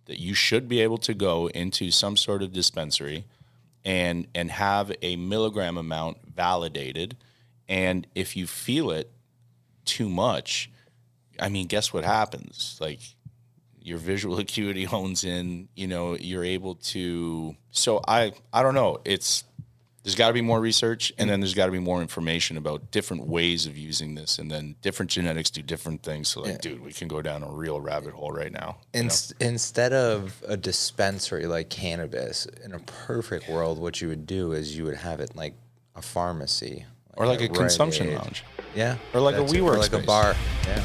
that you should be able to go into some sort of dispensary and have a milligram amount validated. And if you feel it too much, I mean, guess what happens? Like, your visual acuity hones in, you're able to, so I don't know. There's got to be more research, and then there's got to be more information about different ways of using this, and then different genetics do different things. So, dude, we can go down a real rabbit hole right now. Instead of a dispensary like cannabis, in a perfect world, what you would do is you would have it like a pharmacy. Or like a consumption lounge. Yeah. Or like a WeWork space. Or like a bar. Yeah.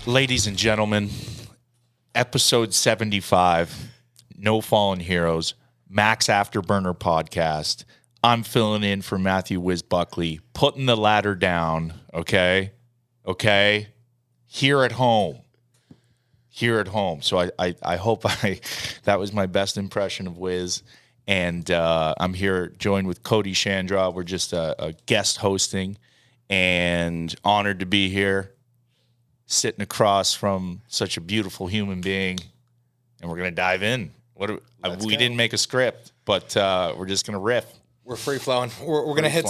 Ladies and gentlemen, episode 75, No Fallen Heroes, Max Afterburner podcast. I'm filling in for Matthew Whiz Buckley, putting the ladder down, okay? Here at home. So I hope that was my best impression of Whiz. And I'm here joined with Cody Shandraw. We're just a guest hosting and honored to be here, sitting across from such a beautiful human being. And we're going to dive in. We didn't make a script, but we're just going to riff. We're free flowing. We're gonna hit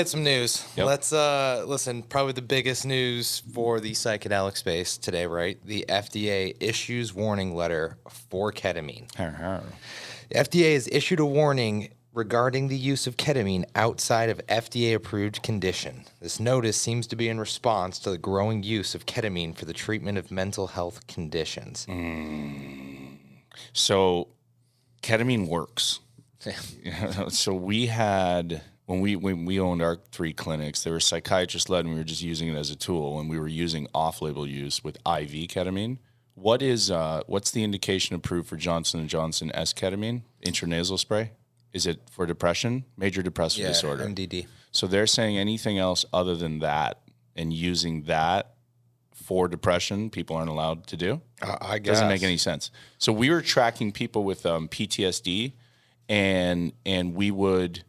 some news. Yep. Let's listen. Probably the biggest news for the psychedelic space today, right? The FDA issues warning letter for ketamine. The FDA has issued a warning regarding the use of ketamine outside of FDA-approved condition. This notice seems to be in response to the growing use of ketamine for the treatment of mental health conditions. So, ketamine works. So we had, when we owned our 3 clinics, they were psychiatrist led, and we were just using it as a tool, and we were using off-label use with IV ketamine. What's the indication approved for Johnson & Johnson S-ketamine, intranasal spray? Is it for depression, major depressive disorder? MDD. So they're saying anything else other than that and using that for depression, people aren't allowed to do? I guess. Doesn't make any sense. So we were tracking people with PTSD, and we would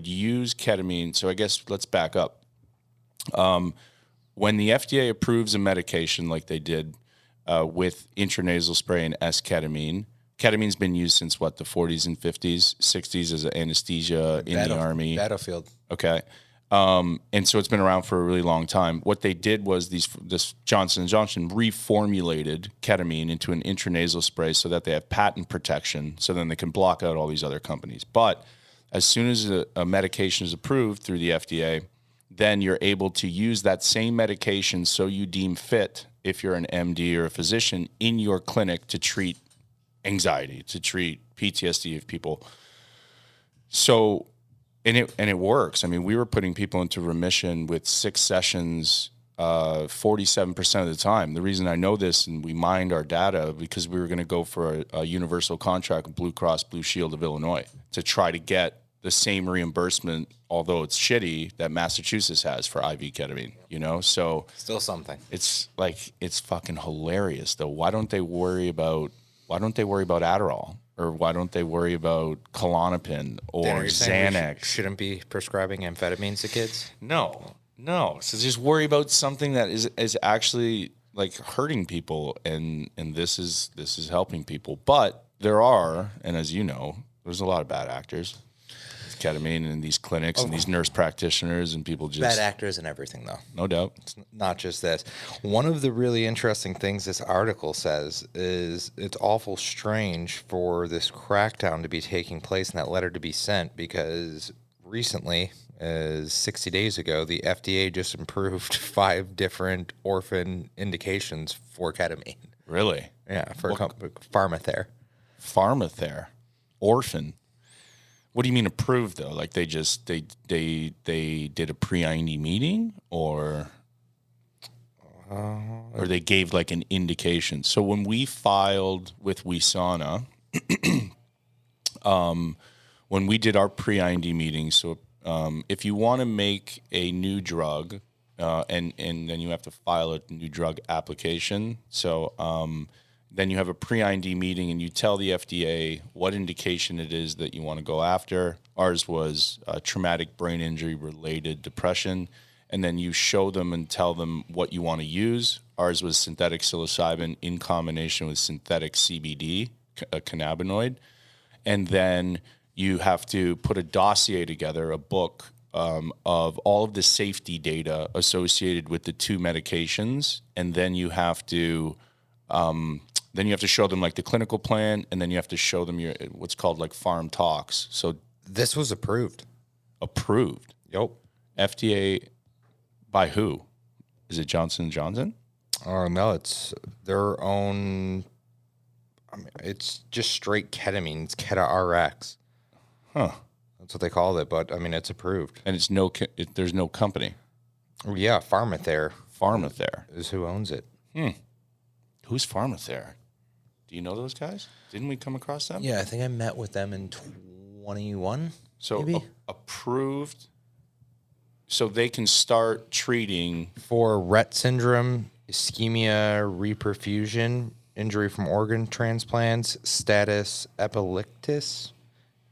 use ketamine. So I guess let's back up. When the FDA approves a medication like they did with intranasal spray and S-ketamine, ketamine's been used since the 40s and 50s, 60s as an anesthesia in the Army. Battlefield. Okay. And so it's been around for a really long time. What they did was this Johnson & Johnson reformulated ketamine into an intranasal spray so that they have patent protection, so then they can block out all these other companies. But as soon as a medication is approved through the FDA, then you're able to use that same medication so you deem fit, if you're an MD or a physician, in your clinic to treat anxiety, to treat PTSD of people. So... And it works. I mean, we were putting people into remission with 6 sessions 47% of the time. The reason I know this, and we mined our data, because we were going to go for a universal contract with Blue Cross Blue Shield of Illinois to try to get the same reimbursement, although it's shitty, that Massachusetts has for IV ketamine, So Still something. It's fucking hilarious, though. Why don't they worry about Adderall? Or why don't they worry about Klonopin or Xanax? Shouldn't be prescribing amphetamines to kids? No. So just worry about something that is actually like hurting people, and this is helping people. But there are, and as you know, there's a lot of bad actors with ketamine in these clinics and these nurse practitioners and people just bad actors and everything, though. No doubt. It's not just this. One of the really interesting things this article says is it's awful strange for this crackdown to be taking place and that letter to be sent, because recently, 60 days ago, the FDA just approved 5 different orphan indications for ketamine. Really? Yeah, for Pharmather. Pharmather. Orphan. What do you mean approved, though? Like they did a pre-IND meeting, or they gave like an indication? So when we filed with Wisana, when we did our pre-IND meeting, so if you want to make a new drug, and then you have to file a new drug application. So Then you have a pre-IND meeting and you tell the FDA what indication it is that you want to go after. Ours was traumatic brain injury related depression. And then you show them and tell them what you want to use. Ours was synthetic psilocybin in combination with synthetic CBD, a cannabinoid. And then you have to put a dossier together, a book of all of the safety data associated with the two medications. And then you have to show them like the clinical plan, and then you have to show them your what's called like farm talks. So This was approved. approved. Yep. FDA by who? Is it Johnson & Johnson? Oh, no, it's their own. I mean, it's just straight ketamine. It's Keta RX. Huh. That's what they called it, but I mean, it's approved. And it's there's no company. Oh, yeah, PharmaTher PharmaTher. is who owns it. Who's PharmaTher? Do you know those guys? Didn't we come across them? Yeah, I think I met with them in 21. So maybe? approved. So they can start treating. For Rett syndrome, ischemia, reperfusion, injury from organ transplants, status epilepticus,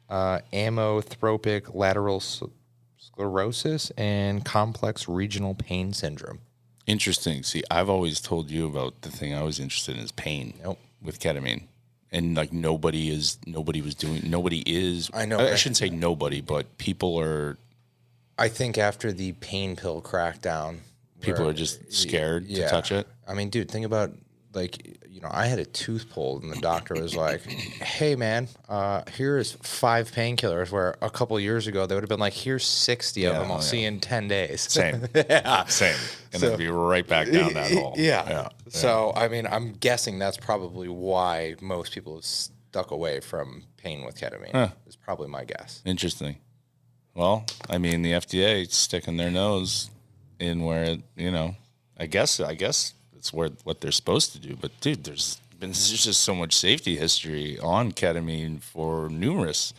amyotrophic lateral sclerosis, and complex regional pain syndrome. Interesting. See, I've always told you about the thing I was interested in is pain with ketamine. And like nobody is. I know, I right? shouldn't say nobody, but people are I think after the pain pill crackdown, People are just scared to touch it. I mean, dude, think about, like, you know, I had a tooth pulled and the doctor was like, hey, man, here's 5 painkillers, where a couple years ago they would have been like, here's 60 of them. I'll see you in 10 days. Same. Yeah. Same. And then be right back down that hole. Yeah. So, I mean, I'm guessing that's probably why most people have stuck away from pain with ketamine. Is probably my guess. Interesting. Well, I mean, the FDA is sticking their nose in where, you know, I guess it's what they're supposed to do. But dude, there's just so much safety history on ketamine for numerous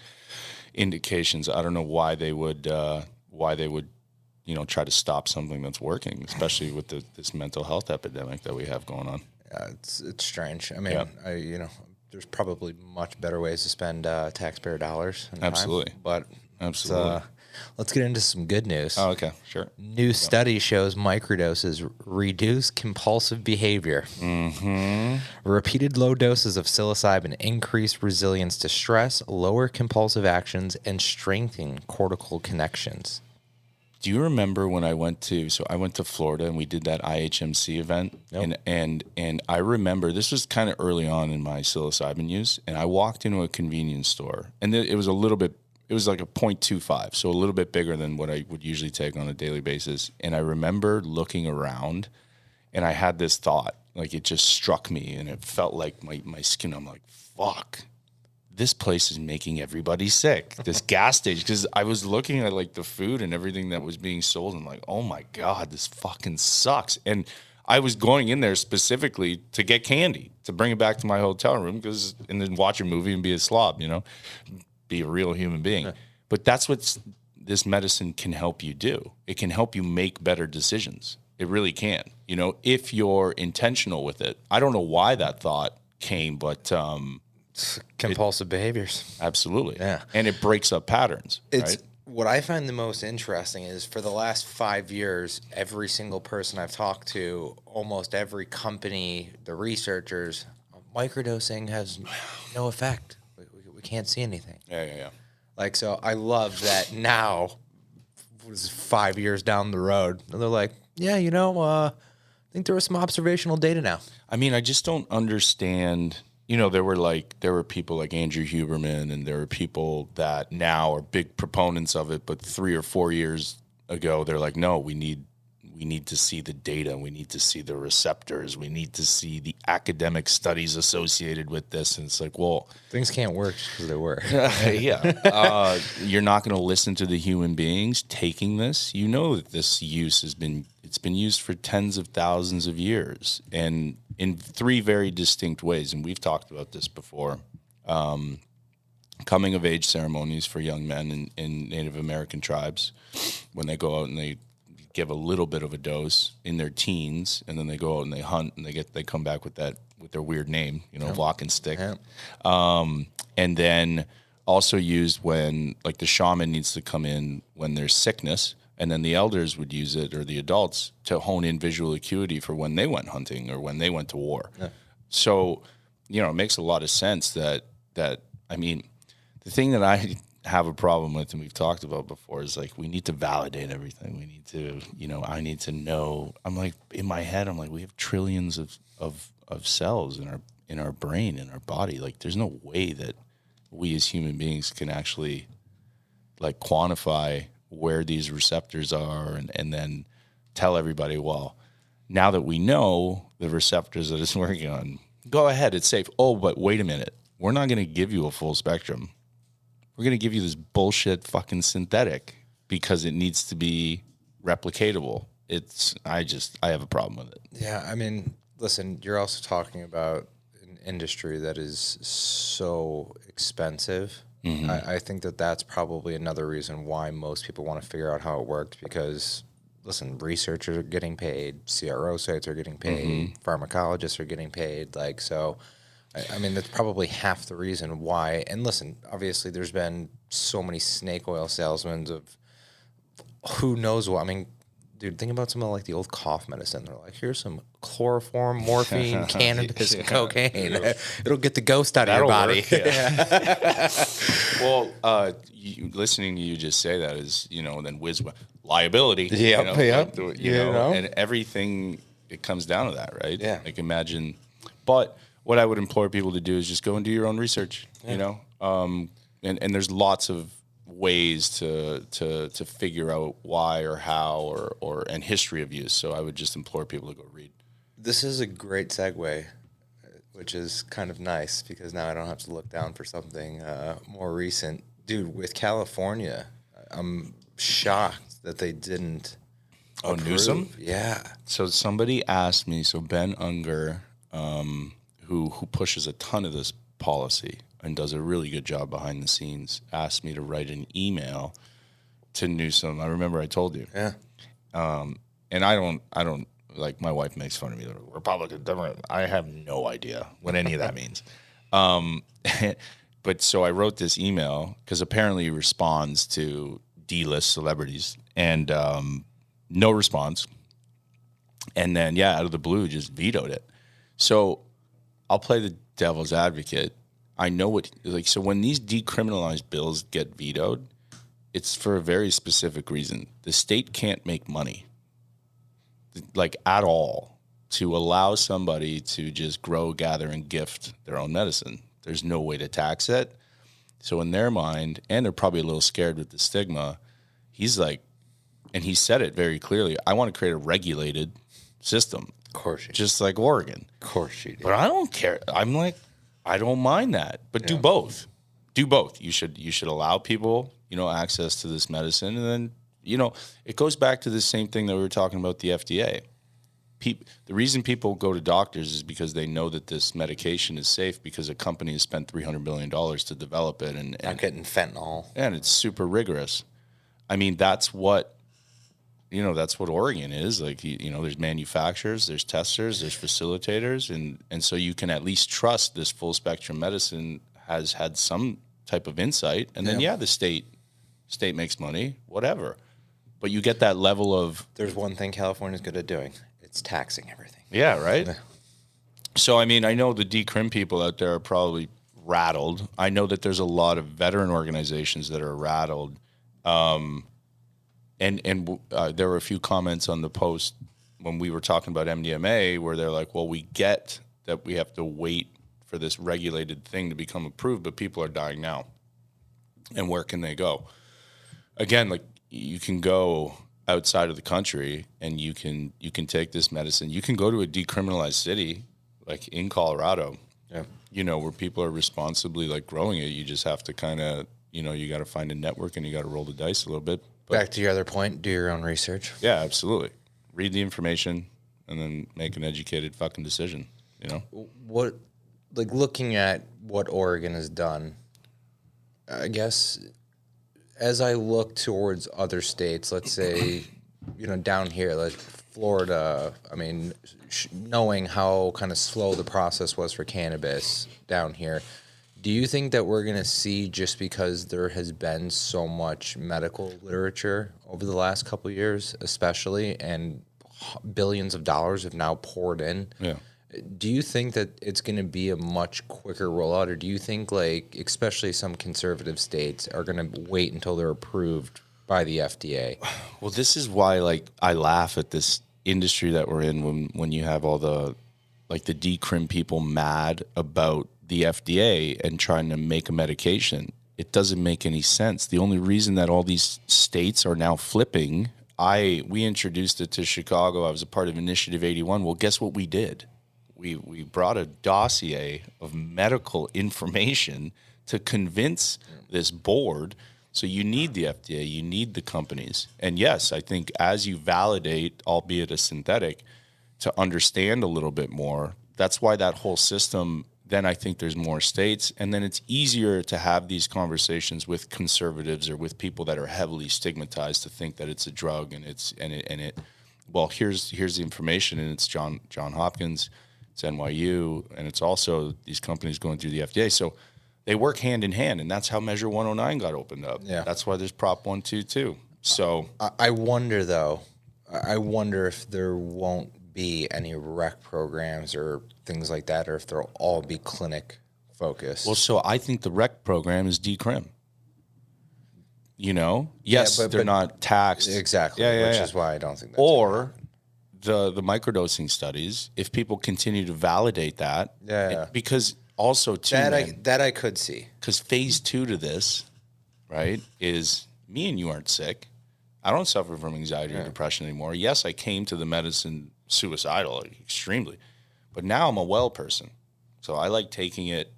indications. I don't know why they would, you know, try to stop something that's working, especially with this mental health epidemic that we have going on. Yeah, it's strange. I mean, you know, there's probably much better ways to spend taxpayer dollars. And Absolutely. time, but Absolutely. let's get into some good news. Oh, okay, sure. New study shows microdoses reduce compulsive behavior. Repeated low doses of psilocybin increase resilience to stress, lower compulsive actions, and strengthen cortical connections. Do you remember when I went to Florida and we did that IHMC event? Nope. And I remember this was kind of early on in my psilocybin use, and I walked into a convenience store, and it was like a 0.25, so a little bit bigger than what I would usually take on a daily basis. And I remember looking around, and I had this thought, like it just struck me, and it felt like my skin. I'm like, fuck. This place is making everybody sick. This gas station, because I was looking at like the food and everything that was being sold, and I'm like, oh my God, this fucking sucks. And I was going in there specifically to get candy, to bring it back to my hotel room, and then watch a movie and be a slob, you know, be a real human being. But that's what this medicine can help you do. It can help you make better decisions. It really can, you know, if you're intentional with it. I don't know why that thought came, but Compulsive behaviors. absolutely. Yeah. And it breaks up patterns. It's right? what I find the most interesting is for the last 5 years, every single person I've talked to, almost every company, the researchers, microdosing has no effect. We can't see anything. Yeah. Like, so I love that now, what is it, 5 years down the road, and they're like, yeah, you know, I think there was some observational data now. I mean, I just don't understand. You know, there were people like Andrew Huberman, and there are people that now are big proponents of it, but 3 or 4 years ago, they're like, no, we need to see the data. We need to see the receptors. We need to see the academic studies associated with this. And it's like, well, Things can't work just because they work. yeah, you're not going to listen to the human beings taking this. You know that this use has been used for tens of thousands of years, and in 3 very distinct ways. And we've talked about this before. Coming of age ceremonies for young men in Native American tribes, when they go out and they give a little bit of a dose in their teens, and then they go out and they hunt, and they come back with their weird name, lock and stick. And then also used when like the shaman needs to come in when there's sickness, and then the elders would use it, or the adults, to hone in visual acuity for when they went hunting or when they went to war. Yeah. So, it makes a lot of sense that I mean, the thing that I have a problem with, and we've talked about before, is like we need to validate everything. We need to, I need to know. I'm like, in my head, I'm like, we have trillions of cells in our brain, in our body. Like, there's no way that we as human beings can actually like quantify where these receptors are and then tell everybody, well, now that we know the receptors that it's working on, go ahead, it's safe. Oh, but wait a minute. We're not going to give you a full spectrum. We're going to give you this bullshit fucking synthetic because it needs to be replicatable. I have a problem with it. Yeah, I mean, listen, you're also talking about an industry that is so expensive. Mm-hmm. I think that's probably another reason why most people want to figure out how it worked, because, listen, researchers are getting paid, CRO sites are getting paid, pharmacologists are getting paid. Like, so, I mean, that's probably half the reason why. And listen, obviously there's been so many snake oil salesmen of who knows what. I mean, dude, think about some of like the old cough medicine. They're like, here's some chloroform, morphine, cannabis, and cocaine. It'll get the ghost out of your body. Work, yeah. Well, listening to you just say that is, then Whiz liability. And everything, it comes down to that, right? Yeah. Like, imagine, but what I would implore people to do is just go and do your own research, and there's lots of ways to figure out why or how and history of use. So I would just implore people to go read. This is a great segue, which is kind of nice because now I don't have to look down for something more recent. Dude, with California, I'm shocked that they didn't approve. Newsom? Yeah. So somebody asked me, Ben Unger, who pushes a ton of this policy and does a really good job behind the scenes, asked me to write an email to Newsom. I remember I told you. Yeah. And I don't like, my wife makes fun of me. Republican, Democrat. I have no idea what any of that means. But so I wrote this email because apparently he responds to D-list celebrities, and no response. And then, out of the blue, just vetoed it. So I'll play the devil's advocate. I know so when these decriminalized bills get vetoed, it's for a very specific reason. The state can't make money, like, at all, to allow somebody to just grow, gather, and gift their own medicine. There's no way to tax it. So in their mind, and they're probably a little scared with the stigma, he's like, and he said it very clearly, I want to create a regulated system. Of course you do. Just like Oregon. Of course you do. But I don't care. I'm like, I don't mind that. But do both. Do both. You should allow people, access to this medicine. And then, it goes back to the same thing that we were talking about, the FDA. The reason people go to doctors is because they know that this medication is safe because a company has spent $300 billion to develop it. And not getting fentanyl. And it's super rigorous. I mean, that's what Oregon is. Like, there's manufacturers, there's testers, there's facilitators. And so you can at least trust this full spectrum medicine has had some type of insight. And then, the state makes money, whatever. But you get that level of... There's one thing California's good at doing. It's taxing everything. Yeah, right? Yeah. So, I mean, I know the decrim people out there are probably rattled. I know that there's a lot of veteran organizations that are rattled. And there were a few comments on the post when we were talking about MDMA where they're like, well, we get that we have to wait for this regulated thing to become approved, but people are dying now. And where can they go? Again, like, you can go outside of the country and you can take this medicine. You can go to a decriminalized city, like in Colorado, where people are responsibly like growing it. You just have to kind of, you got to find a network and you got to roll the dice a little bit. But, back to your other point, do your own research. Yeah, absolutely. Read the information and then make an educated fucking decision, What, like, looking at what Oregon has done, I guess, as I look towards other states, let's say down here, like Florida, I mean, knowing how kind of slow the process was for cannabis down here, do you think that we're going to see, just because there has been so much medical literature over the last couple of years, especially, and billions of dollars have now poured in? Yeah. Do you think that it's going to be a much quicker rollout, or do you think, like, especially some conservative states are going to wait until they're approved by the FDA? Well, this is why, like, I laugh at this industry that we're in when you have all the, like, the decrim people mad about the FDA and trying to make a medication. It doesn't make any sense. The only reason that all these states are now flipping, we introduced it to Chicago. I was a part of Initiative 81. Well, guess what we did? We brought a dossier of medical information to convince this board. So you need the FDA, you need the companies. And yes, I think as you validate, albeit a synthetic, to understand a little bit more, that's why that whole system, then I think there's more states. And then it's easier to have these conversations with conservatives or with people that are heavily stigmatized to think that it's a drug well, here's the information, and it's John Hopkins, it's NYU, and it's also these companies going through the FDA. So they work hand in hand, and that's how Measure 109 got opened up. Yeah. That's why there's Prop 122. So I wonder, though, if there won't be any rec programs or things like that, or if they'll all be clinic focused. Well, so I think the rec program is decrim. Yes, yeah, they're not taxed. Exactly, which is why I don't think that's or the microdosing studies, if people continue to validate that. Yeah. Because also, too, that I could see. Because phase 2 to this, right, is me and you aren't sick. I don't suffer from anxiety or depression anymore. Yes, I came to the medicine suicidal, like, extremely. But now I'm a well person. So I like taking it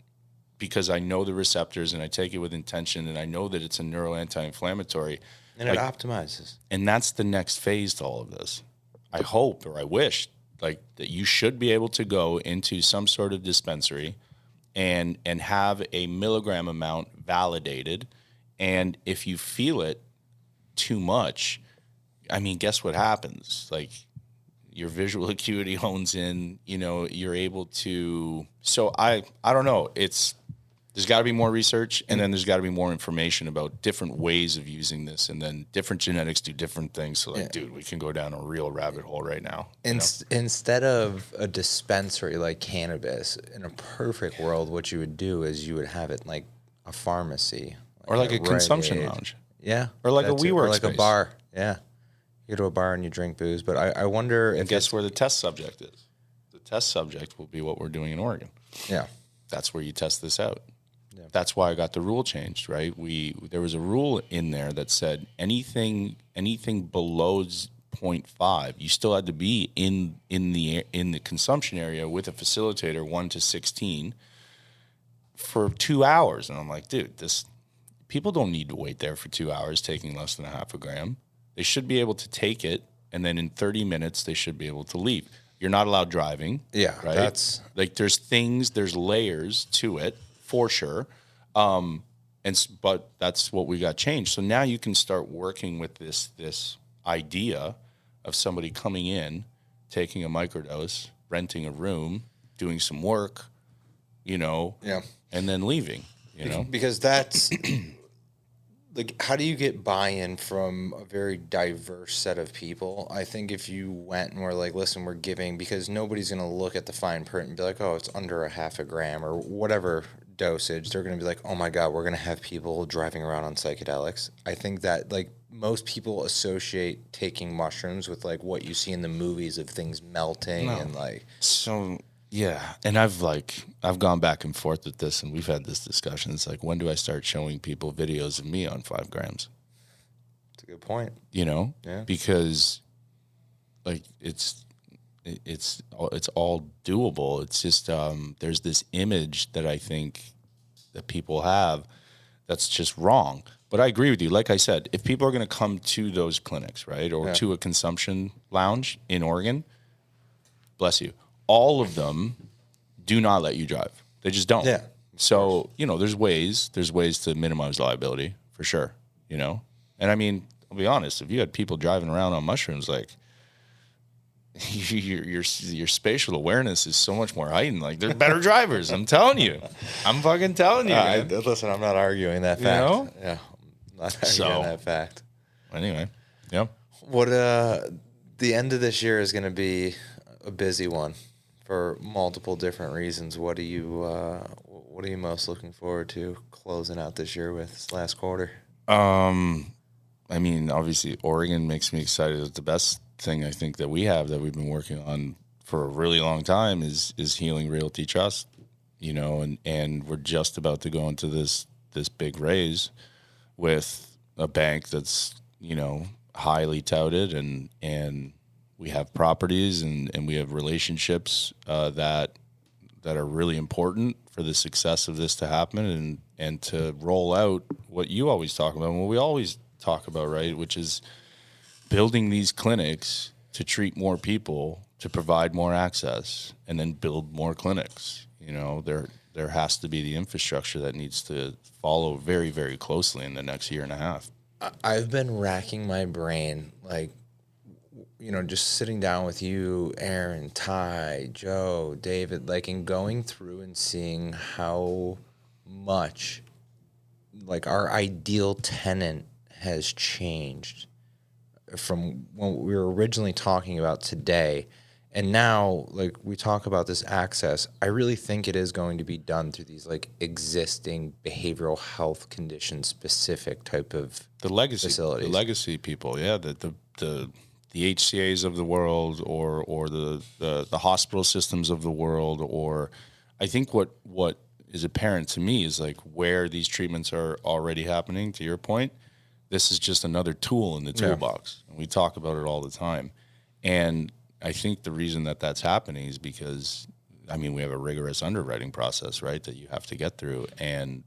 because I know the receptors, and I take it with intention, and I know that it's a neuro anti-inflammatory. And it optimizes. And that's the next phase to all of this. I hope, or I wish, like, that you should be able to go into some sort of dispensary and have a milligram amount validated. And if you feel it too much, I mean, guess what happens? Like, your visual acuity hones in, you're able to. So I don't know. There's got to be more research, and then there's got to be more information about different ways of using this, and then different genetics do different things. So, like, dude, we can go down a real rabbit hole right now. Instead of a dispensary like cannabis, in a perfect world, what you would do is you would have it like a pharmacy. Or like a consumption lounge. Yeah. Or like a WeWork Or like space. a bar. Yeah. You go to a bar and you drink booze. But I wonder if. And guess where the test subject is? The test subject will be what we're doing in Oregon. Yeah. That's where you test this out. Yeah. That's why I got the rule changed, right? There was a rule in there that said anything below 0.5, you still had to be in the consumption area with a facilitator 1 to 16 for 2 hours. And I'm like, dude, people don't need to wait there for 2 hours taking less than a half a gram. They should be able to take it, and then in 30 minutes they should be able to leave. You're not allowed driving. Yeah, right. That's like there's layers to it for sure. But that's what we got changed. So now you can start working with this idea of somebody coming in, taking a microdose, renting a room, doing some work, and then leaving, Because that's like, how do you get buy-in from a very diverse set of people? I think if you went and were like, listen, we're giving, because nobody's going to look at the fine print and be like, oh, it's under a half a gram or whatever dosage. They're going to be like, oh my God, we're going to have people driving around on psychedelics. I think that, like, most people associate taking mushrooms with, like, what you see in the movies of things melting and, like. So, yeah. And I've gone back and forth with this, and we've had this discussion. It's like, when do I start showing people videos of me on 5 grams? That's a good point. Yeah. Because, like, it's all doable. It's just there's this image that I think that people have that's just wrong. But I agree with you. Like I said, if people are going to come to those clinics, right, or to a consumption lounge in Oregon, bless you, all of them do not let you drive. They just don't. Yeah. So, there's ways to minimize liability for sure, And I mean, I'll be honest, if you had people driving around on mushrooms, like your spatial awareness is so much more heightened. Like they're better drivers. I'm telling you. I'm fucking telling you. Listen, I'm not arguing that fact. know? Yeah, I'm not arguing that fact. Anyway, yeah. What the end of this year is going to be a busy one for multiple different reasons. What are you most looking forward to closing out this year with this last quarter? I mean, obviously, Oregon makes me excited. It's the best thing I think that we have that we've been working on for a really long time is Healing Realty Trust, you know, and we're just about to go into this big raise with a bank that's, you know, highly touted, and we have properties and we have relationships that are really important for the success of this to happen and to roll out what you always talk about and what we always talk about, right, which is building these clinics to treat more people, to provide more access, and then build more clinics. You know, there has to be the infrastructure that needs to follow very, very closely in the next year and a half. I've been racking my brain, like, you know, just sitting down with you, Aaron, Ty, Joe, David, like, and going through and seeing how much, like, our ideal tenant has changed from what we were originally talking about today. And now, like, we talk about this access, I really think it is going to be done through these, like, existing behavioral health condition specific type of facilities. The legacy people, yeah, the HCAs of the world or the hospital systems of the world, or I think what is apparent to me is like where these treatments are already happening, to your point, this is just another tool in the toolbox. And we talk about it all the time. And I think the reason that that's happening is because, I mean, we have a rigorous underwriting process, right, that you have to get through. And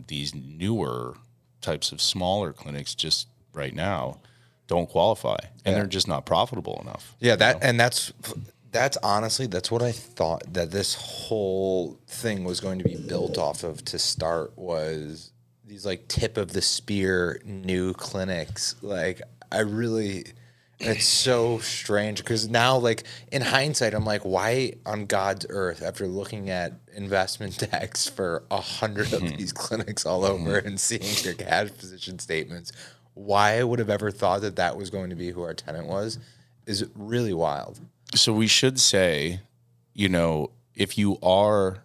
these newer types of smaller clinics just right now don't qualify. And they're just not profitable enough. Yeah, that's honestly, that's what I thought that this whole thing was going to be built off of to start, was these like tip of the spear new clinics. Like, it's so strange because now, like, in hindsight, I'm like, why on God's earth, after looking at investment decks for 100 of these clinics all over and seeing your cash position statements, why I would have ever thought that was going to be who our tenant was is really wild. So we should say, you know, if you are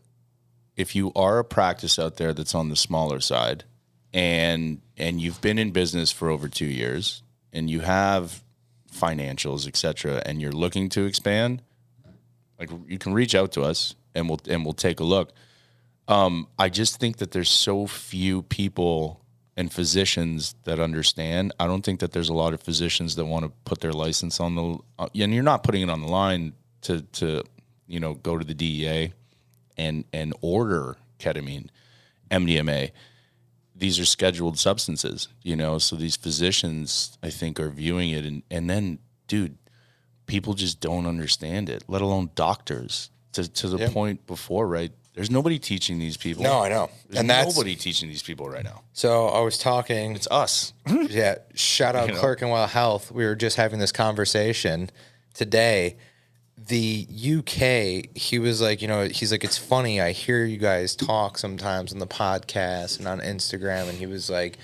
a practice out there that's on the smaller side and you've been in business for over 2 years and you have financials, et cetera, and you're looking to expand, like, you can reach out to us and we'll take a look. I just think that there's so few people and physicians that understand. I don't think that there's a lot of physicians that want to put their license on the, and you're not putting it on the line to you know, go to the DEA and order ketamine, MDMA. These are scheduled substances, you know, so these physicians, I think, are viewing it. And then, dude, people just don't understand it, let alone doctors, to the point before, right? There's nobody teaching these people. No, I know. There's nobody teaching these people right now. So I was talking. It's us. Yeah. Shout out Clerkenwell Health. We were just having this conversation today. The UK, he was like, you know, he's like, it's funny, I hear you guys talk sometimes on the podcast and on Instagram, and he was like,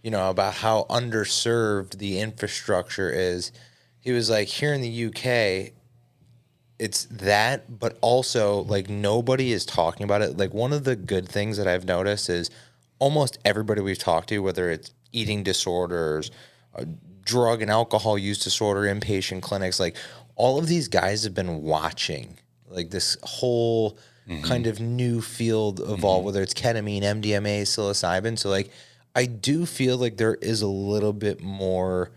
you know, about how underserved the infrastructure is. He was like, here in the UK, it's that, but also, like, nobody is talking about it. Like, one of the good things that I've noticed is almost everybody we've talked to, whether it's eating disorders, drug and alcohol use disorder, inpatient clinics, like, all of these guys have been watching, like, this whole kind of new field evolve, whether it's ketamine, MDMA, psilocybin. So, like, I do feel like there is a little bit more,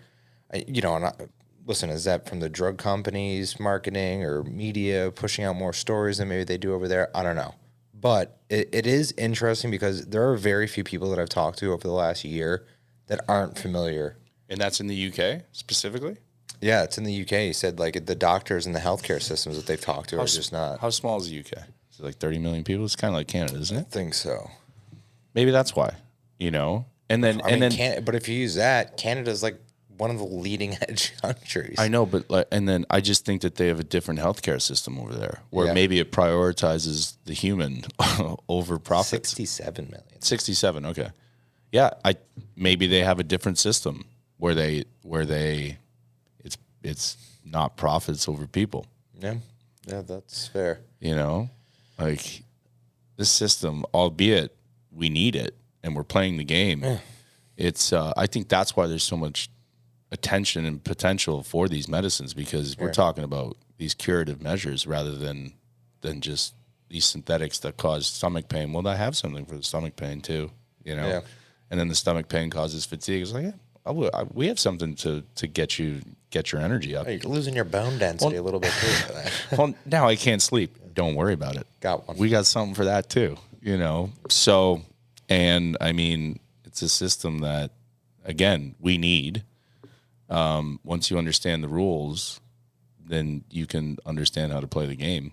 you know, and listen, is that from the drug companies, marketing, or media pushing out more stories than maybe they do over there? I don't know. But it is interesting because there are very few people that I've talked to over the last year that aren't familiar. And that's in the UK specifically? Yeah, it's in the UK. He said, like, the doctors and the healthcare systems that they've talked to are just not. How small is the UK? Is it like 30 million people? It's kind of like Canada, isn't it? I think so. Maybe that's why, you know? And then, but if you use that, Canada's like one of the leading edge countries. I know, but and then I just think that they have a different healthcare system over there, where maybe it prioritizes the human over profits. 67 million. 67. Okay, yeah. Maybe they have a different system where it's not profits over people. Yeah, that's fair. Like this system, albeit we need it and we're playing the game. It's I think that's why there's so much attention and potential for these medicines, because we're talking about these curative measures rather than just these synthetics that cause stomach pain. Well, I have something for the stomach pain too, and then the stomach pain causes fatigue. It's like, we have something to get your energy up. Oh, you're losing your bone density a little bit too for that. Well, now I can't sleep. Don't worry about it. Got one. We got something for that too, So, and I mean, it's a system that, again, we need. Once you understand the rules, then you can understand how to play the game.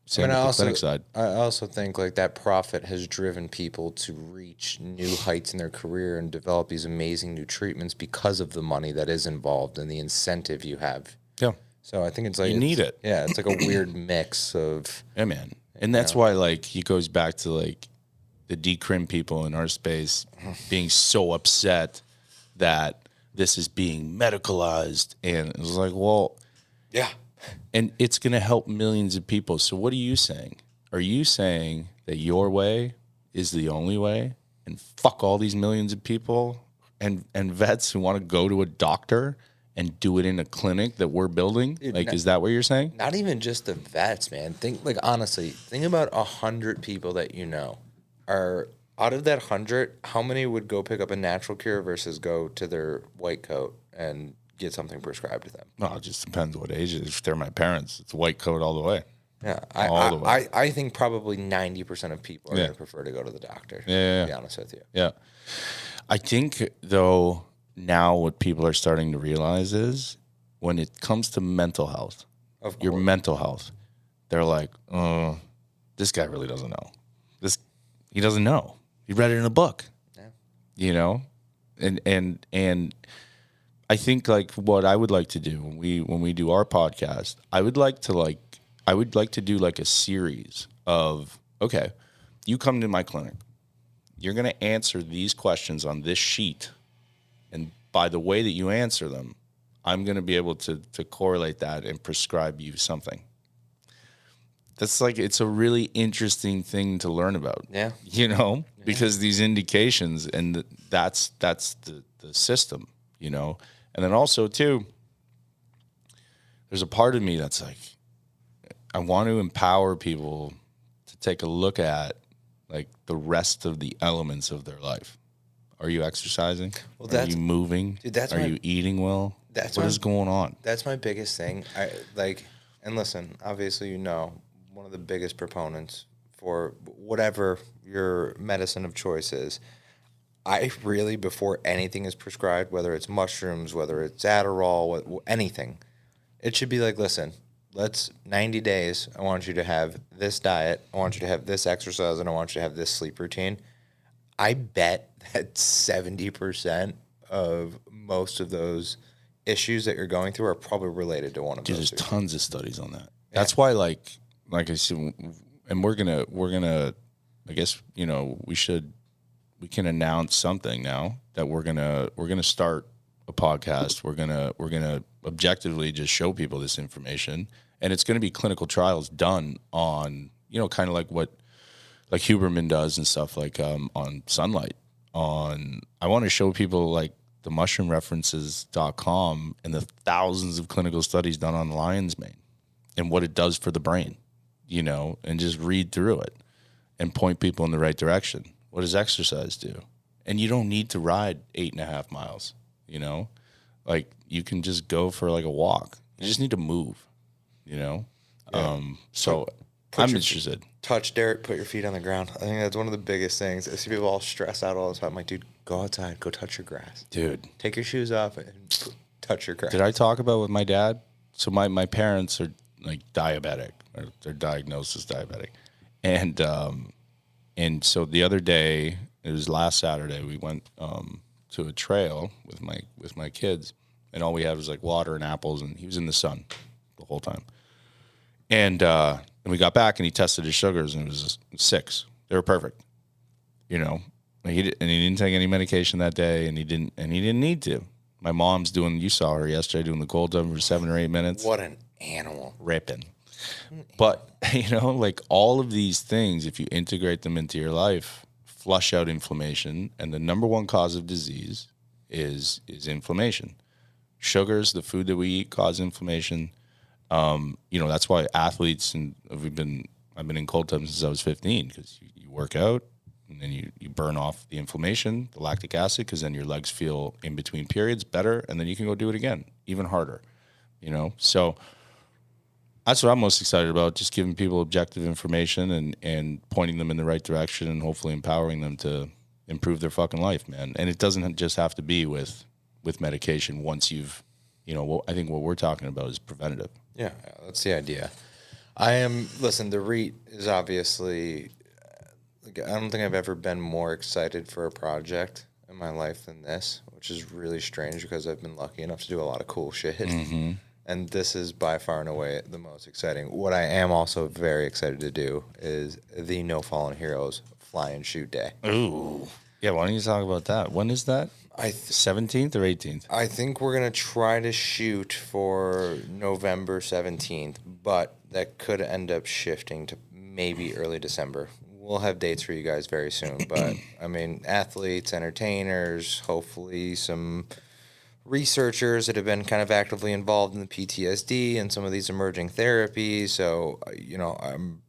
Same with the clinic side. I also think like that profit has driven people to reach new heights in their career and develop these amazing new treatments because of the money that is involved and the incentive you have. Yeah. So I think it's like you need it. Yeah, it's like a weird mix of. Yeah, man. And that's why, like, it goes back to like the decrim people in our space being so upset that this is being medicalized, and it was like, well, yeah. And it's going to help millions of people. So what are you saying? Are you saying that your way is the only way, and fuck all these millions of people and vets who want to go to a doctor and do it in a clinic that we're building? Dude, is that what you're saying? Not even just the vets, man. Honestly, think about 100 people that are out of that 100, how many would go pick up a natural cure versus go to their white coat and get something prescribed to them? Well, it just depends what age it is. If they're my parents, it's white coat all the way. Yeah, I think probably 90% of people are going to prefer to go to the doctor. Yeah, to be honest with you. Yeah, I think though now what people are starting to realize is when it comes to mental health, your mental health, they're like, oh, this guy really doesn't know. He doesn't know. He read it in a book. Yeah. And I think like what I would like to do when we do our podcast, I would like to do like a series of, okay, you come to my clinic, you're going to answer these questions on this sheet, and by the way that you answer them, I'm going to be able to correlate that and prescribe you something. That's like, it's a really interesting thing to learn about. Yeah. Because these indications, and that's the system, And then also, too, there's a part of me that's like, I want to empower people to take a look at, like, the rest of the elements of their life. Are you exercising? Are you moving? Dude, Are you eating well? What is going on? That's my biggest thing. And listen, obviously, one of the biggest proponents for whatever your medicine of choice is, I really, before anything is prescribed, whether it's mushrooms, whether it's Adderall, anything, it should be like, listen, let's 90 days, I want you to have this diet, I want you to have this exercise, and I want you to have this sleep routine. I bet that 70% of most of those issues that you're going through are probably related to one of those. There's tons of studies on that. Yeah. That's why, like I said, and we're gonna, I guess, we can announce something now that we're gonna start a podcast. We're gonna objectively just show people this information, and it's gonna be clinical trials done on, kind of like what like Huberman does and stuff, like on sunlight. I want to show people like the mushroomreferences.com and the thousands of clinical studies done on lion's mane and what it does for the brain, and just read through it and point people in the right direction. What does exercise do? And you don't need to ride 8.5 miles, like you can just go for like a walk. You just need to move, so I'm interested. Touch dirt, put your feet on the ground. I think that's one of the biggest things. I see people all stress out all the time. I'm like, dude, go outside, go touch your grass. Dude. Take your shoes off and touch your grass. Did I talk about with my dad? So my parents are like diabetic, or they're diagnosed as diabetic. And so the other day, it was last Saturday, we went to a trail with my kids, and all we had was like water and apples, and he was in the sun the whole time. And we got back, and he tested his sugars, and it was 6. They were perfect, you know. And he didn't take any medication that day, and he didn't need to. My mom's you saw her yesterday doing the cold tub for 7 or 8 minutes. What an animal. Ripping. But, you know, like all of these things, if you integrate them into your life, flush out inflammation, and the number one cause of disease is inflammation. Sugars, the food that we eat, cause inflammation. You know, that's why athletes, and I've been in cold tubs since I was 15, because you work out, and then you burn off the inflammation, the lactic acid, because then your legs feel in between periods better, and then you can go do it again, even harder, you know? So that's what I'm most excited about, just giving people objective information and pointing them in the right direction, and hopefully empowering them to improve their fucking life, man. And it doesn't just have to be with medication once you've, you know, I think what we're talking about is preventative. Yeah, that's the idea. Listen, the REIT is obviously, I don't think I've ever been more excited for a project in my life than this, which is really strange because I've been lucky enough to do a lot of cool shit. Mm-hmm. And this is by far and away the most exciting. What I am also very excited to do is the No Fallen Heroes Fly and Shoot Day. Ooh. Yeah, why don't you talk about that? When is that? 17th or 18th? I think we're going to try to shoot for November 17th, but that could end up shifting to maybe early December. We'll have dates for you guys very soon. But, I mean, athletes, entertainers, hopefully some researchers that have been kind of actively involved in the PTSD and some of these emerging therapies. So, you know, I'm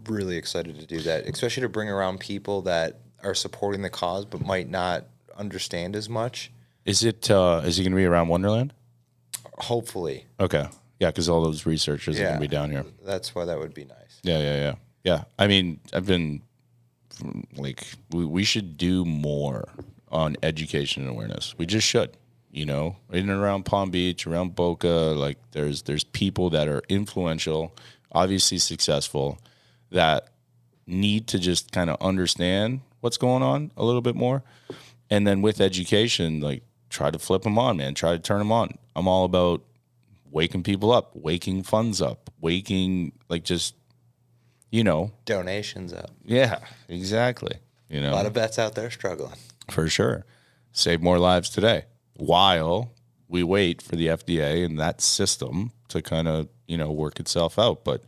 really excited to do that, especially to bring around people that are supporting the cause but might not understand as much. Is he going to be around Wonderland? Hopefully. Okay. Yeah, because all those researchers are going to be down here. That's why that would be nice. Yeah. I mean, I've been like, we should do more on education and awareness. We just should. You know, in and around Palm Beach, around Boca, like there's people that are influential, obviously successful, that need to just kind of understand what's going on a little bit more. And then with education, like try to flip them on, man. Try to turn them on. I'm all about waking people up, waking funds up, waking, like just, you know. Donations up. Yeah, exactly. You know, a lot of vets out there struggling. For sure. Save more lives today, while we wait for the FDA and that system to kind of, you know, work itself out. But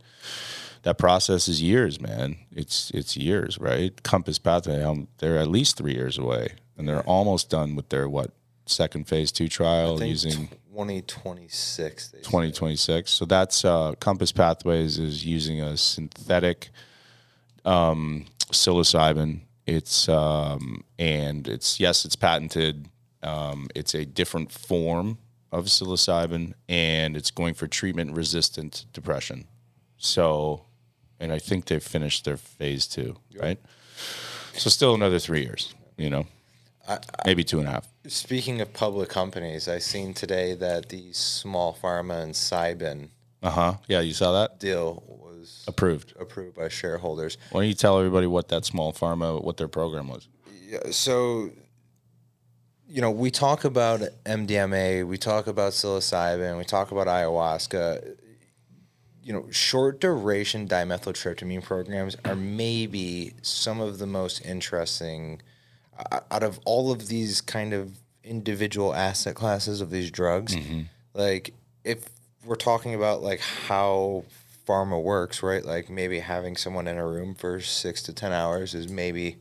that process is years, man. It's years, right? Compass Pathway, they're at least 3 years away, and they're almost done with their, second phase 2 trial using 2026. 2026. So that's Compass Pathways is using a synthetic psilocybin. It's it's patented. It's a different form of psilocybin, and it's going for treatment-resistant depression. So, and I think they've finished their phase 2, right? So still another 3 years, you know, maybe 2.5. Speaking of public companies, I seen today that the Small Pharma and Cybin Yeah, you saw that? deal was Approved by shareholders. Why don't you tell everybody what that Small Pharma, what their program was? Yeah, so, you know, we talk about MDMA, we talk about psilocybin, we talk about ayahuasca. You know, short duration dimethyltryptamine programs are maybe some of the most interesting out of all of these kind of individual asset classes of these drugs. Mm-hmm. Like, if we're talking about like how pharma works, right? Like maybe having someone in a room for 6 to 10 hours is maybe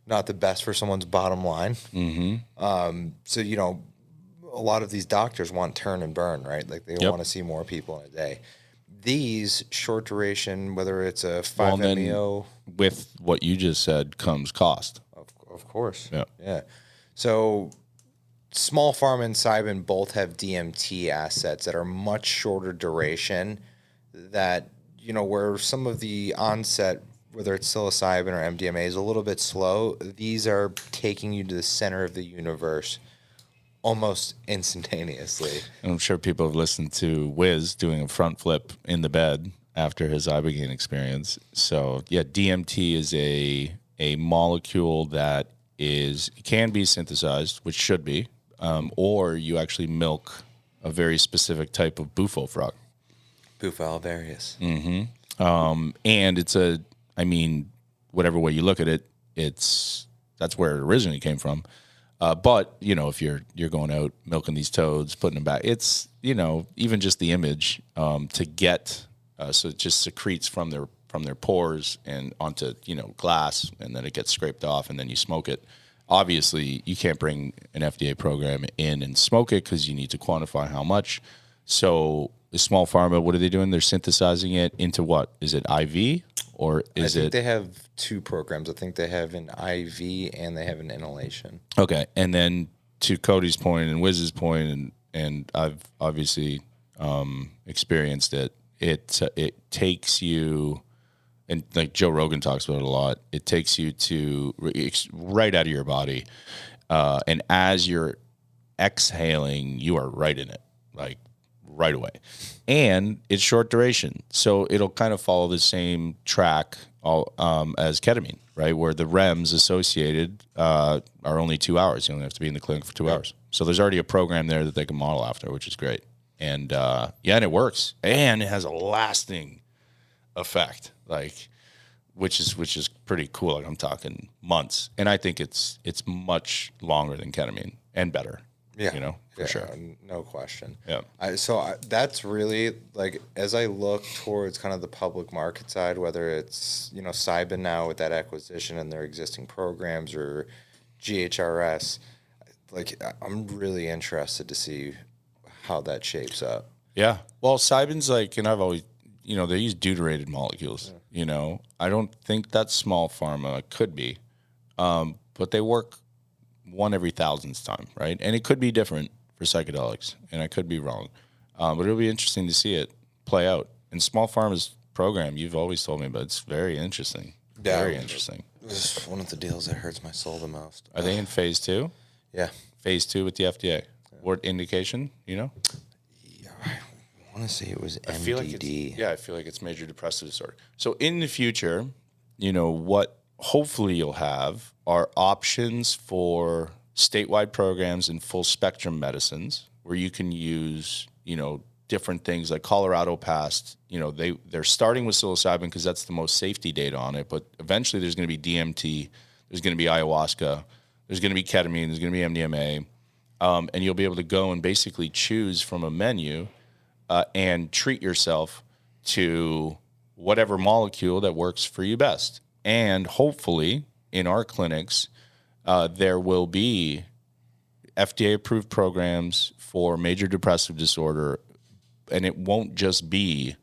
not the best for someone's bottom line. Mm-hmm. So, you know, a lot of these doctors want turn and burn, right? Like they want to see more people in a day. These short duration, whether it's a 5-MeO. With what you just said comes cost. Of course. Yeah. So Small Pharma and Cybin both have DMT assets that are much shorter duration that, you know, where some of the onset, whether it's psilocybin or MDMA, is a little bit slow. These are taking you to the center of the universe almost instantaneously. I'm sure people have listened to Whiz doing a front flip in the bed after his Ibogaine experience. So, yeah, DMT is a molecule that is it can be synthesized, which should be, or you actually milk a very specific type of bufo frog. Bufo alvarius. And it's whatever way you look at it, that's where it originally came from. But if you're going out milking these toads, putting them back, it's even just the image to get so it just secretes from their pores and onto glass, and then it gets scraped off, and then you smoke it. Obviously, you can't bring an FDA program in and smoke it because you need to quantify how much. So the small pharma, what are they doing? They're synthesizing it into what? Is it IV or is it? I think they have 2 programs. I think they have an IV and they have an inhalation. Okay, and then to Cody's point and Whiz's point, and I've obviously experienced it. It takes you, and like Joe Rogan talks about it a lot. It takes you to right out of your body, and as you're exhaling, you are right in it, like right away. And it's short duration, so it'll kind of follow the same track as ketamine, right? Where the REMs associated are only 2 hours. You only have to be in the clinic for 2 hours. So there's already a program there that they can model after, which is great. And and it works, and it has a lasting effect, which is pretty cool. Like I'm talking months, and I think it's much longer than ketamine and better. Yeah, for sure, no question. Yeah. That's really as I look towards kind of the public market side, whether it's Cybin now with that acquisition and their existing programs, or GHRS, I'm really interested to see how that shapes up. Yeah. Well, Cybin's and I've always, they use deuterated molecules. Yeah. I don't think that's small pharma. It could be, but they work 1 every 1,000th time, right? And it could be different for psychedelics, and I could be wrong. But it'll be interesting to see it play out. And small pharma's program, you've always told me about, it's very interesting. Yeah, very interesting. This is one of the deals that hurts my soul the most. Are they in phase 2? Yeah. Phase 2 with the FDA. What indication, Yeah, I want to say it was MDD. I feel like it's major depressive disorder. So in the future, what hopefully you'll have are options for statewide programs and full spectrum medicines where you can use, different things. Like Colorado passed, they're starting with psilocybin because that's the most safety data on it. But eventually there's going to be DMT, there's going to be ayahuasca, there's going to be ketamine, there's going to be MDMA. And you'll be able to go and basically choose from a menu and treat yourself to whatever molecule that works for you best. And hopefully in our clinics, there will be FDA-approved programs for major depressive disorder, and it won't just be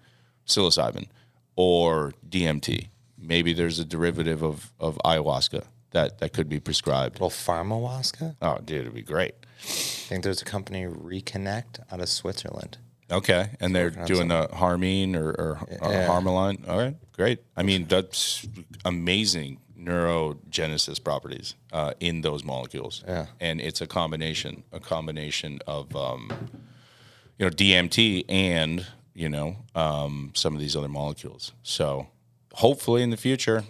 psilocybin or DMT. Maybe there's a derivative of ayahuasca that could be prescribed. Well, pharmahuasca? Oh, dude, it'd be great. I think there's a company, Reconnect, out of Switzerland. Okay, and they're doing the Harmine or Harmaline. All right, great. I mean, that's amazing neurogenesis properties in those molecules. Yeah, and it's a combination of DMT and some of these other molecules. So hopefully in the future,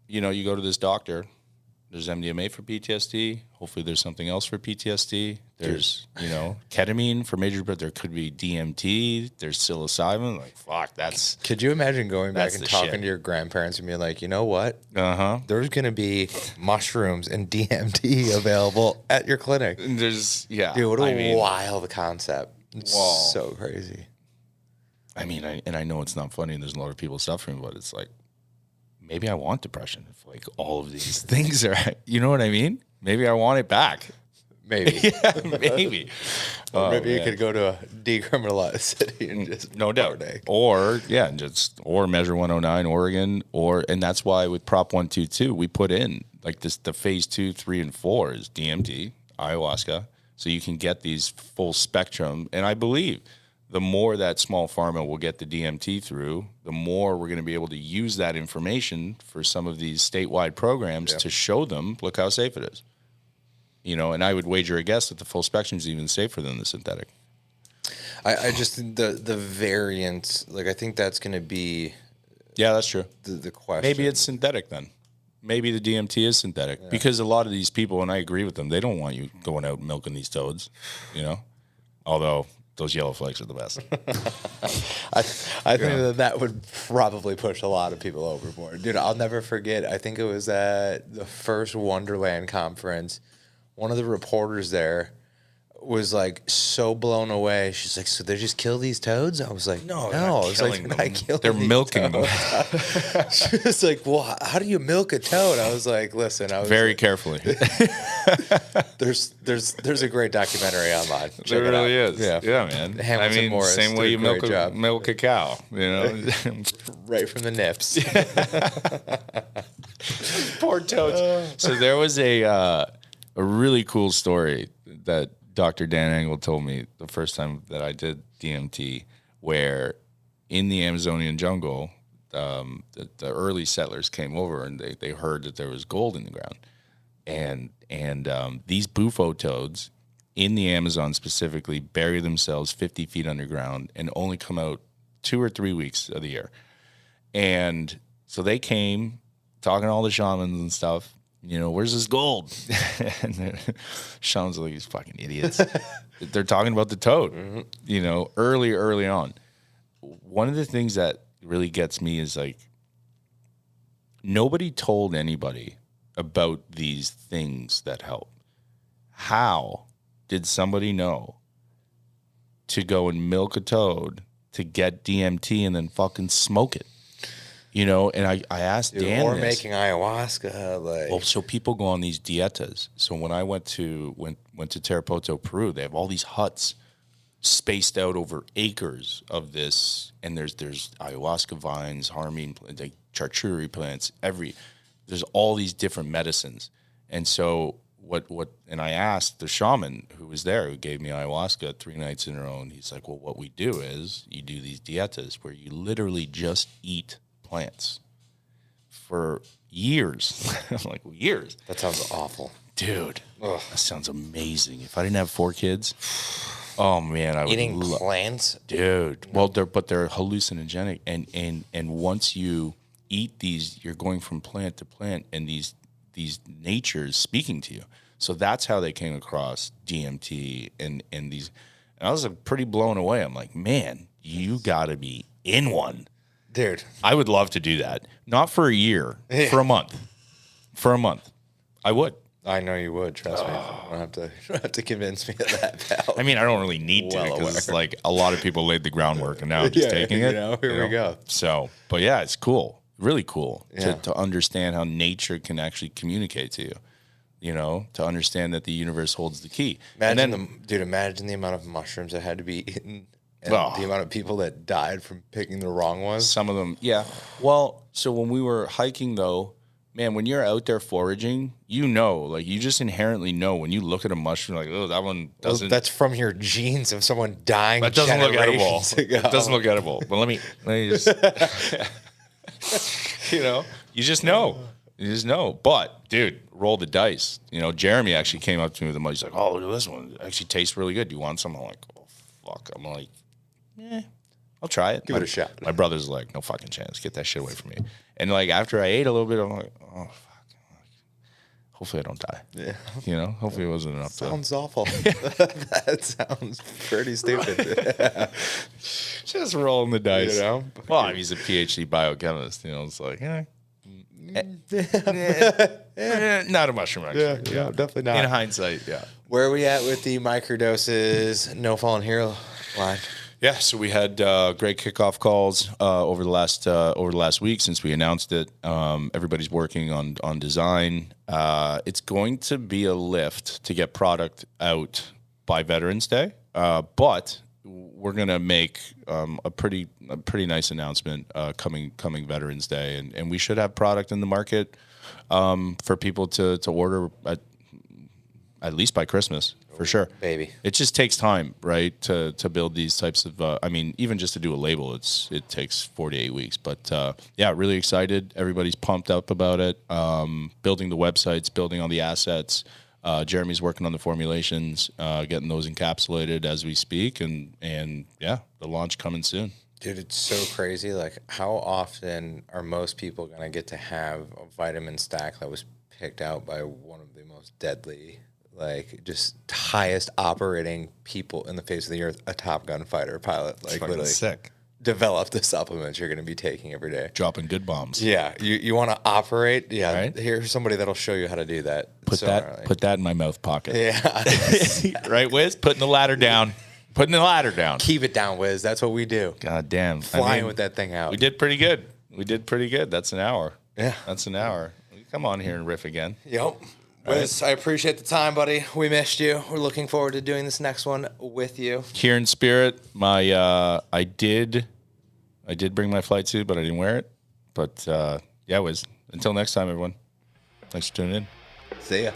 you go to this doctor. There's MDMA for PTSD. Hopefully there's something else for PTSD. There's, ketamine for major, but there could be DMT. There's psilocybin. Fuck, that's... Could you imagine going back and talking to your grandparents and being like, you know what? There's going to be mushrooms and DMT available at your clinic. There's, yeah. Dude, what a wild concept. It's so crazy. I mean, I know it's not funny and there's a lot of people suffering, but it's maybe I want depression if all of these things are, you know what I mean? Maybe I want it back. Maybe. Yeah, maybe. Or maybe you could go to a decriminalized city and just no doubt. Or Measure 109 Oregon, and that's why with Prop 122 we put in the phase 2, 3, and 4 is DMT, ayahuasca, so you can get these full spectrum. And I believe the more that small pharma will get the DMT through, the more we're going to be able to use that information for some of these statewide programs to show them, look how safe it is. And I would wager a guess that the full spectrum is even safer than the synthetic. I just think the variants, I think that's going to be... Yeah, that's true. The question. Maybe it's synthetic then. maybe the DMT is synthetic because a lot of these people, and I agree with them, they don't want you going out milking these toads, although those yellow flakes are the best. I think that would probably push a lot of people overboard. Dude, I'll never forget. I think it was at the first Wonderland conference. One of the reporters there was like so blown away. She's like, "So they just kill these toads?" I was like, "No." I was like, "They're milking them." She was like, "Well, how do you milk a toad?" I was like, "Listen, I was very carefully." There's a great documentary online. Check There it really out. is. Yeah, Yeah, man. Hamilton Morris same way you milk a cow. Right from the nips. Poor toads. So there was a really cool story that Dr. Dan Engel told me the first time that I did DMT, where in the Amazonian jungle, the early settlers came over and they heard that there was gold in the ground. And these bufo toads in the Amazon specifically bury themselves 50 feet underground and only come out 2 or 3 weeks of the year. And so they came talking to all the shamans and stuff. Where's this gold? And the shamans are like, these fucking idiots. They're talking about the toad, early on. One of the things that really gets me is like, nobody told anybody about these things that help. How did somebody know to go and milk a toad to get DMT and then fucking smoke it? And I asked Dan or this. making ayahuasca, Well, so people go on these dietas. So when I went to Tarapoto, Peru, they have all these huts spaced out over acres of this, and there's ayahuasca vines, harmine, like charcuterie plants, there's all these different medicines. And so and I asked the shaman who was there, who gave me ayahuasca 3 nights in a row, and he's like, well, what we do is you do these dietas where you literally just eat plants for years. I'm like, well, years? that sounds awful. Dude, that sounds amazing. If I didn't have 4 kids, oh man, I would Eating plants? Dude. Well, they're hallucinogenic, and once you eat these, you're going from plant to plant, and these natures speaking to you. So that's how they came across DMT and these. And I was pretty blown away. I'm like, man, you got to be in one. Dude. I would love to do that. Not for a year, for a month. For a month. I would. I know you would, trust me. You don't have to convince me of that, pal. I mean, I don't really need to because it's like a lot of people laid the groundwork and now I'm just taking it. Here we go. So, but yeah, it's cool. Really cool to understand how nature can actually communicate to you, to understand that the universe holds the key. Imagine the amount of mushrooms that had to be eaten and the amount of people that died from picking the wrong ones. Some of them, yeah. Well, so when we were hiking though, man, when you're out there foraging, you just inherently know when you look at a mushroom, like, oh, that one doesn't. Well, that's from your genes of someone dying. That doesn't look edible. Ago. It doesn't look edible. But let me just, you just know. You just know. But, dude, roll the dice. Jeremy actually came up to me with the money. He's like, oh, look at this one. It actually tastes really good. Do you want some? I'm like, oh, fuck. I'm like, I'll try it. Give it a shot. My brother's like, no fucking chance. Get that shit away from me. And like after I ate a little bit, I'm like, oh fuck. Hopefully I don't die. Yeah. Hopefully it wasn't enough. Sounds awful. That sounds pretty stupid. Just rolling the dice. Well, he's a PhD biochemist. It's like, not a mushroom actually. Yeah, definitely not. In hindsight, yeah. Where are we at with the microdoses? No Fallen Hero line. Yeah, so we had great kickoff calls over the last week since we announced it. Everybody's working on design. It's going to be a lift to get product out by Veterans Day, but we're gonna make a pretty nice announcement coming Veterans Day, and we should have product in the market for people to order at least by Christmas. For sure. Baby. It just takes time, right, to build these types of, even just to do a label, it takes 4 to 8 weeks. But, really excited. Everybody's pumped up about it. Building the websites, building on the assets. Jeremy's working on the formulations, getting those encapsulated as we speak. And the launch coming soon. Dude, it's so crazy. Like, how often are most people going to get to have a vitamin stack that was picked out by one of the most deadly, like, just highest operating people in the face of the earth, a Top Gun fighter pilot? Like, literally sick. develop the supplements you're going to be taking every day. Dropping good bombs. Yeah, you want to operate? Yeah, Right. Here's somebody that'll show you how to do that. Put that in my mouth pocket. Yeah. Right, Whiz? Putting the ladder down. Putting the ladder down. Keep it down, Wiz. That's what we do. God damn. Flying with that thing out. We did pretty good. That's an hour. Yeah. That's an hour. Come on here and riff again. Yep. Wiz, I appreciate the time, buddy. We missed you. We're looking forward to doing this next one with you. Here in spirit, I did bring my flight suit, but I didn't wear it. But yeah, Wiz. Until next time, everyone. Thanks for tuning in. See ya.